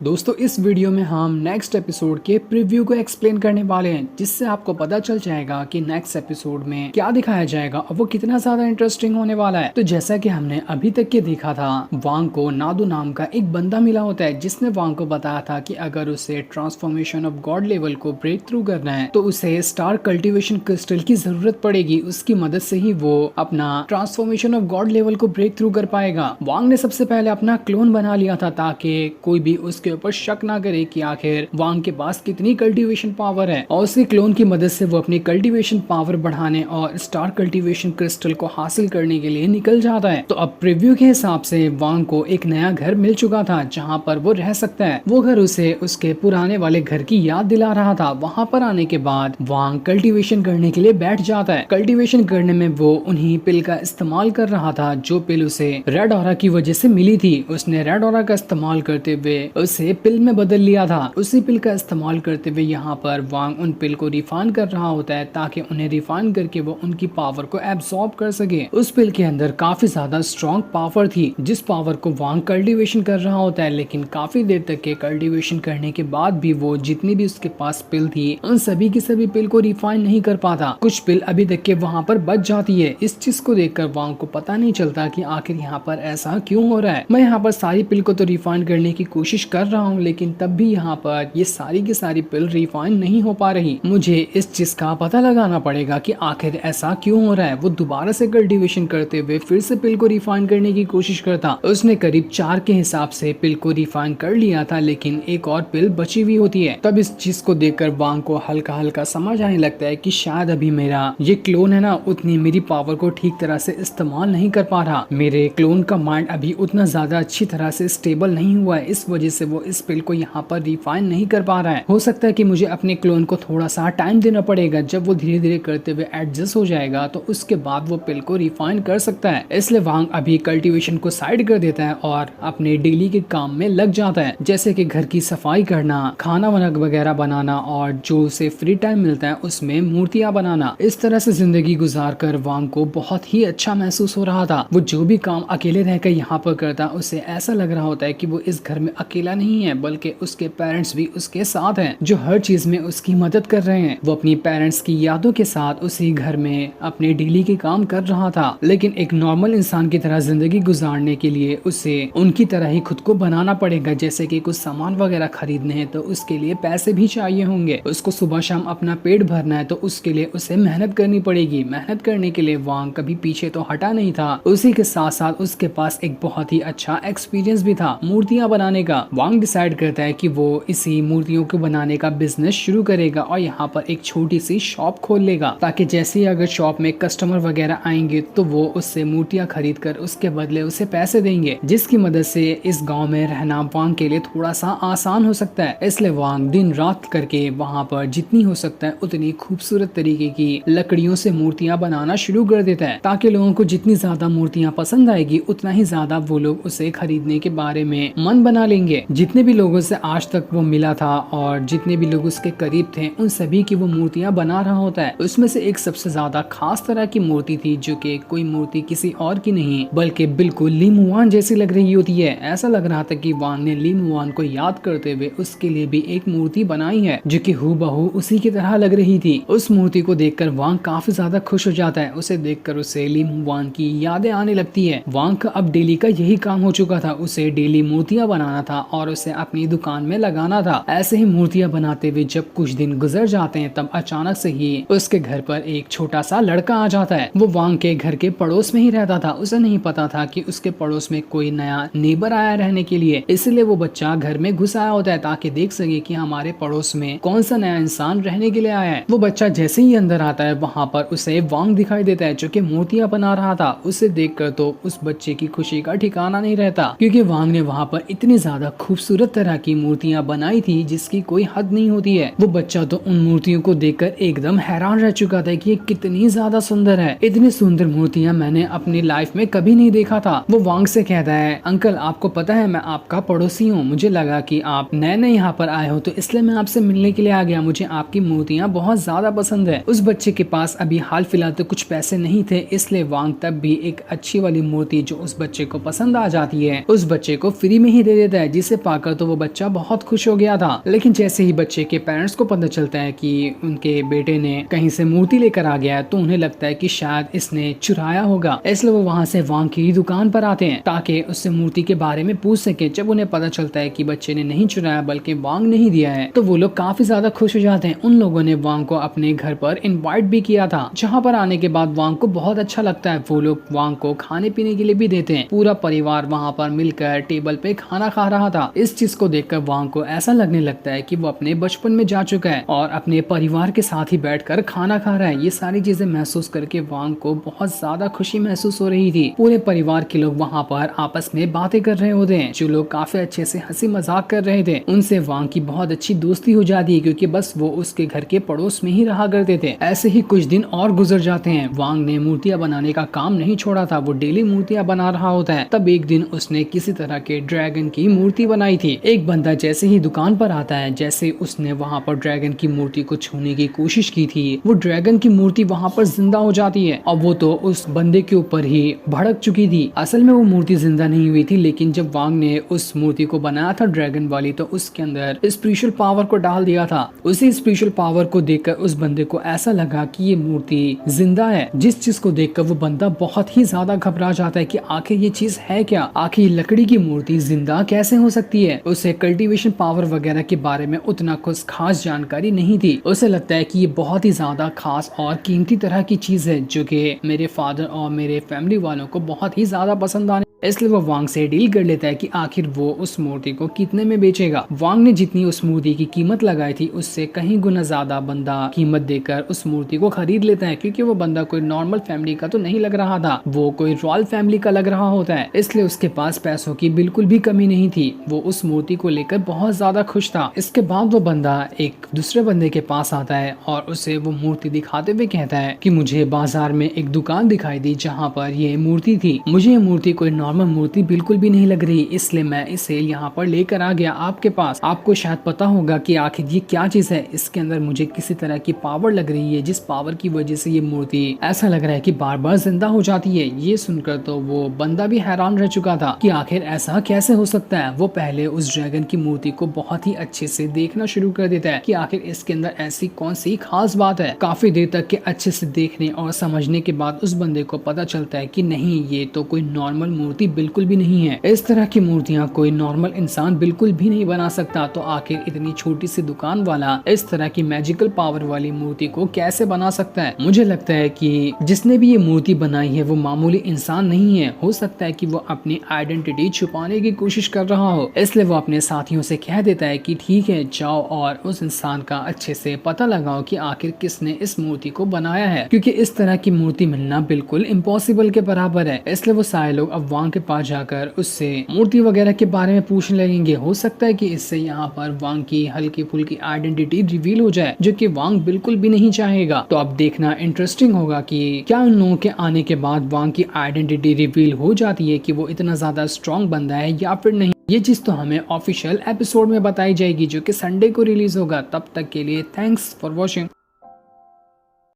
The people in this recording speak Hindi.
दोस्तों इस वीडियो में हम नेक्स्ट एपिसोड के प्रीव्यू को एक्सप्लेन करने वाले हैं, जिससे आपको पता चल जाएगा कि नेक्स्ट एपिसोड में क्या दिखाया जाएगा और वो कितना ज्यादा इंटरेस्टिंग होने वाला है। तो जैसा कि हमने अभी तक के देखा था, वांग को नादू नाम का एक बंदा मिला होता है जिसने वांग को बताया था कि अगर उसे ट्रांसफॉर्मेशन ऑफ गॉड लेवल को ब्रेक थ्रू करना है तो उसे स्टार कल्टीवेशन क्रिस्टल की जरूरत पड़ेगी। उसकी मदद से ही वो अपना ट्रांसफॉर्मेशन ऑफ गॉड लेवल को ब्रेक थ्रू कर पाएगा। वांग ने सबसे पहले अपना क्लोन बना लिया था ताकि कोई भी उसके ऊपर शक ना करे कि आखिर वांग के पास कितनी कल्टीवेशन पावर है, और उसी क्लोन की मदद से वो अपनी कल्टीवेशन पावर बढ़ाने और स्टार कल्टीवेशन क्रिस्टल को हासिल करने के लिए निकल जाता है। तो अब प्रीव्यू के हिसाब से वांग को एक नया घर मिल चुका था जहाँ पर वो रह सकता है। वो घर उसे उसके पुराने वाले घर की याद दिला रहा था। वहाँ पर आने के बाद वांग कल्टीवेशन करने के लिए बैठ जाता है। कल्टीवेशन करने में वो उन्हीं पिल का इस्तेमाल कर रहा था जो पिल उसे रेड ऑरा की वजह से मिली थी। उसने रेड ऑरा का इस्तेमाल करते हुए उसे पिल में बदल लिया था। उसी पिल का इस्तेमाल करते हुए यहाँ पर वांग उन पिल को रिफाइन कर रहा होता है ताकि उन्हें रिफाइन करके वो उनकी पावर को एब्सॉर्ब कर सके। उस पिल के अंदर काफी ज्यादा स्ट्रॉन्ग पावर थी जिस पावर को वांग कल्टीवेशन कर रहा होता है, लेकिन काफी देर तक के कल्टीवेशन करने के बाद भी वो जितनी भी उसके पास पिल थी उन सभी की सभी पिल को रिफाइन नहीं कर पाता। कुछ पिल अभी तक के वहाँ पर बच जाती है। इस चीज को देखकर वांग को पता नहीं चलता कि आखिर यहाँ पर ऐसा क्यों हो रहा है। मैं यहाँ पर सारी पिल को तो रिफाइन करने की कोशिश कर रहा हूँ, लेकिन तब भी यहाँ पर ये सारी की सारी पिल रिफाइन नहीं हो पा रही। मुझे इस चीज का पता लगाना पड़ेगा कि आखिर ऐसा क्यों हो रहा है। वो दोबारा से कल्टीवेशन करते हुए फिर से पिल को रिफाइन करने की कोशिश करता। उसने करीब 4 के हिसाब से पिल को रिफाइन कर लिया था, लेकिन एक और पिल बची हुई होती है। तब इस चीज को देखकर वांग को हल्का हल्का समझ आने लगता है कि शायद अभी मेरा ये क्लोन है ना, उतनी मेरी पावर को ठीक तरह से इस्तेमाल नहीं कर पा रहा। मेरे क्लोन का माइंड अभी उतना ज्यादा अच्छी तरह से स्टेबल नहीं हुआ है, इस वजह से वो इस पिल को यहाँ पर रिफाइन नहीं कर पा रहा है। हो सकता है कि मुझे अपने क्लोन को थोड़ा सा टाइम देना पड़ेगा। जब वो धीरे धीरे करते हुए एडजस्ट हो जाएगा तो उसके बाद वो पिल को रिफाइन कर सकता है। इसलिए वांग अभी कल्टीवेशन को साइड कर देता है और अपने डेली के काम में लग जाता है, जैसे कि घर की सफाई करना, खाना वाना वगैरह बनाना और जो उसे फ्री टाइम मिलता है उसमें मूर्तियां बनाना। इस तरह से जिंदगी गुजार कर वांग को बहुत ही अच्छा महसूस हो रहा था। वो जो भी काम अकेले रहकर यहाँ पर करता उसे ऐसा लग रहा होता है कि वो इस घर में अकेला नहीं है, बल्कि उसके पेरेंट्स भी उसके साथ हैं जो हर चीज में उसकी मदद कर रहे हैं। वो अपनी पेरेंट्स की यादों के साथ उसी घर में अपने डेली के काम कर रहा था, लेकिन एक नॉर्मल इंसान की तरह जिंदगी गुजारने के लिए उसे उनकी तरह ही खुद को बनाना पड़ेगा। जैसे कि कुछ सामान वगैरह खरीदने हैं तो उसके लिए पैसे भी चाहिए होंगे। उसको सुबह शाम अपना पेट भरना है तो उसके लिए उसे मेहनत करनी पड़ेगी। मेहनत करने के लिए वांग कभी पीछे तो हटा नहीं था। उसी के साथ साथ उसके पास एक बहुत ही अच्छा एक्सपीरियंस भी था मूर्तियां बनाने का। वांग डिसाइड करता है कि वो इसी मूर्तियों को बनाने का बिजनेस शुरू करेगा और यहाँ पर एक छोटी सी शॉप खोल लेगा, ताकि जैसे ही अगर शॉप में कस्टमर वगैरह आएंगे तो वो उससे मूर्तियां खरीद कर उसके बदले उसे पैसे देंगे, जिसकी मदद से इस गांव में रहना वांग के लिए थोड़ा सा आसान हो सकता है। इसलिए वांग दिन रात करके वहाँ पर जितनी हो सकता है उतनी खूबसूरत तरीके की लकड़ियों से मूर्तियां बनाना शुरू कर देता है, ताकि लोगों को जितनी ज्यादा मूर्तियां पसंद आएगी उतना ही ज्यादा वो लोग उसे खरीदने के बारे में मन बना लेंगे। जितने भी लोगों से आज तक वो मिला था और जितने भी लोग उसके करीब थे उन सभी की वो मूर्तियां बना रहा होता है। उसमें से एक सबसे ज्यादा खास तरह की मूर्ति थी जो कि कोई मूर्ति किसी और की नहीं बल्कि बिल्कुल ली मुआन जैसी लग रही होती है। ऐसा लग रहा था कि वांग ने ली मुआन को याद करते हुए उसके लिए भी एक मूर्ति बनाई है जो कि हूबहू उसी की तरह लग रही थी। उस मूर्ति को देखकर वांग काफी ज्यादा खुश हो जाता है। उसे देखकर उसे ली मुआन की यादें आने लगती है। वांग का अब डेली का यही काम हो चुका था। उसे डेली मूर्तियां बनाना था और उसे अपनी दुकान में लगाना था। ऐसे ही मूर्तियां बनाते हुए जब कुछ दिन गुजर जाते हैं तब अचानक से ही उसके घर पर एक छोटा सा लड़का आ जाता है। वो वांग के घर के पड़ोस में ही रहता था। उसे नहीं पता था कि उसके पड़ोस में कोई नया नेबर आया रहने के लिए, इसलिए वो बच्चा घर में घुस आया होता है ताकि देख सके कि हमारे पड़ोस में कौन सा नया इंसान रहने के लिए आया है। वो बच्चा जैसे ही अंदर आता है वहाँ पर उसे वांग दिखाई देता है जो कि मूर्तियां बना रहा था। उसे देखकर तो उस बच्चे की खुशी का ठिकाना नहीं रहता, क्योंकि वांग ने वहाँ पर इतनी ज्यादा खूबसूरत तरह की मूर्तियां बनाई थी जिसकी कोई हद नहीं होती है। वो बच्चा तो उन मूर्तियों को देखकर एकदम हैरान रह चुका था कि ये कितनी ज्यादा सुंदर है। इतनी सुंदर मूर्तियां मैंने अपनी लाइफ में कभी नहीं देखा था। वो वांग से कहता है, अंकल आपको पता है मैं आपका पड़ोसी हूँ। मुझे लगा कि आप नए नए यहाँ पर आए हो तो इसलिए मैं आपसे मिलने के लिए आ गया। मुझे आपकी मूर्तियां बहुत ज्यादा पसंद है। उस बच्चे के पास अभी हाल फिलहाल तो कुछ पैसे नहीं थे, इसलिए वांग तब भी एक अच्छी वाली मूर्ति जो उस बच्चे को पसंद आ जाती है उस बच्चे को फ्री में ही दे देता है, जिसे पाकर तो वो बच्चा बहुत खुश हो गया था, लेकिन जैसे ही बच्चे के पेरेंट्स को पता चलता है कि उनके बेटे ने कहीं से मूर्ति लेकर आ गया है तो उन्हें लगता है कि शायद इसने चुराया होगा। इसलिए वो वहाँ से वांग की दुकान पर आते हैं ताकि उससे मूर्ति के बारे में पूछ सके। जब उन्हें पता चलता है कि बच्चे ने नहीं चुराया बल्कि वांग ने ही दिया है तो वो लोग काफी ज्यादा खुश हो जाते हैं। उन लोगों ने वांग को अपने घर पर इनवाइट भी किया था, जहाँ पर आने के बाद वांग को बहुत अच्छा लगता है। वो लोग वांग को खाने पीने के लिए भी देते हैं। पूरा परिवार वहाँ पर मिलकर टेबल पे खाना खा रहा था। इस चीज को देखकर वांग को ऐसा लगने लगता है कि वो अपने बचपन में जा चुका है और अपने परिवार के साथ ही बैठकर खाना खा रहा है। ये सारी चीजें महसूस करके वांग को बहुत ज्यादा खुशी महसूस हो रही थी। पूरे परिवार के लोग वहाँ पर आपस में बातें कर रहे होते हैं। जो लोग काफी अच्छे से हंसी मजाक कर रहे थे उनसे वांग की बहुत अच्छी दोस्ती हो जाती है, क्योंकि बस वो उसके घर के पड़ोस में ही रहा करते थे। ऐसे ही कुछ दिन और गुजर जाते हैं। वांग ने मूर्तियां बनाने का काम नहीं छोड़ा था, वो डेली मूर्तियां बना रहा होता है। तब एक दिन उसने किसी तरह के ड्रैगन की मूर्ति बनाई थी। एक बंदा जैसे ही दुकान पर आता है, जैसे उसने वहाँ पर ड्रैगन की मूर्ति को छूने की कोशिश की थी, वो ड्रैगन की मूर्ति वहाँ पर जिंदा हो जाती है और वो तो उस बंदे के ऊपर ही भड़क चुकी थी। असल में वो मूर्ति जिंदा नहीं हुई थी, लेकिन जब वांग ने उस मूर्ति को बनाया था ड्रैगन वाली तो उसके अंदर स्पिरिचुअल पावर को डाल दिया था। उसी स्पिरिचुअल पावर को देखकर उस बंदे को ऐसा लगा कि ये मूर्ति जिंदा है, जिस चीज को देखकर वो बंदा बहुत ही ज्यादा घबरा जाता है कि आखिर ये चीज है क्या, आखिर लकड़ी की मूर्ति जिंदा कैसे हो सकती है। उसे कल्टीवेशन पावर वगैरह के बारे में उतना कुछ खास जानकारी नहीं थी। उसे लगता है कि ये बहुत ही ज्यादा खास और कीमती तरह की चीज है जो कि मेरे फादर और मेरे फैमिली वालों को बहुत ही ज्यादा पसंद आने, इसलिए वो वांग से डील कर लेता है कि आखिर वो उस मूर्ति को कितने में बेचेगा। वांग ने जितनी उस मूर्ति की कीमत लगाई थी उससे कहीं गुना ज्यादा बंदा कीमत देकर उस मूर्ति को खरीद लेता है, क्योंकि वो बंदा कोई नॉर्मल फैमिली का तो नहीं लग रहा था, वो कोई रॉयल फैमिली का लग रहा होता है। इसलिए उसके पास पैसों की बिल्कुल भी कमी नहीं थी। वो उस मूर्ति को लेकर बहुत ज्यादा खुश था। इसके बाद वो बंदा एक दूसरे बंदे के पास आता है और उसे वो मूर्ति दिखाते हुए कहता है कि मुझे बाजार में एक दुकान दिखाई दी जहाँ पर ये मूर्ति थी। मुझे ये मूर्ति कोई नॉर्मल मूर्ति बिल्कुल भी नहीं लग रही, इसलिए मैं इसे यहाँ पर लेकर आ गया आपके पास। आपको शायद पता होगा कि आखिर ये क्या चीज है। इसके अंदर मुझे किसी तरह की पावर लग रही है, जिस पावर की वजह से ये मूर्ति ऐसा लग रहा है कि बार बार जिंदा हो जाती है। ये सुनकर तो वो बंदा भी हैरान रह चुका था कि आखिर ऐसा कैसे हो सकता है। वो पहले उस ड्रैगन की मूर्ति को बहुत ही अच्छे से देखना शुरू कर देता है कि आखिर इसके अंदर ऐसी कौन सी खास बात है। काफी देर तक के अच्छे से देखने और समझने के बाद उस बंदे को पता चलता है कि नहीं, ये तो कोई नॉर्मल मूर्ति बिल्कुल भी नहीं है। इस तरह की मूर्तियाँ कोई नॉर्मल इंसान बिल्कुल भी नहीं बना सकता। तो आखिर इतनी छोटी सी दुकान वाला इस तरह की मैजिकल पावर वाली मूर्ति को कैसे बना सकता है। मुझे लगता है कि जिसने भी ये मूर्ति बनाई है वो मामूली इंसान नहीं है। हो सकता है कि वो अपनी आइडेंटिटी छुपाने की कोशिश कर रहा हो। इसलिए वो अपने साथियों से कह देता है कि ठीक है, जाओ और उस इंसान का अच्छे से पता लगाओ कि आखिर किसने इस मूर्ति को बनाया है, क्योंकि इस तरह की मूर्ति मिलना बिल्कुल इम्पॉसिबल के बराबर है। इसलिए वो सारे लोग अब वांग के पास जाकर उससे मूर्ति वगैरह के बारे में पूछने लगेंगे। हो सकता है कि इससे यहाँ पर वांग की हल्की फुल्की आइडेंटिटी रिवील हो जाए, जो कि वांग बिल्कुल भी नहीं चाहेगा। तो अब देखना इंटरेस्टिंग होगा कि क्या उन लोगों के आने के बाद वांग की आइडेंटिटी रिवील हो जाती है कि वो इतना ज्यादा स्ट्रॉन्ग बंदा है या फिर नहीं। ये चीज तो हमें ऑफिशियल एपिसोड में बताई जाएगी जो कि संडे को रिलीज होगा। तब तक के लिए थैंक्स फॉर वॉचिंग।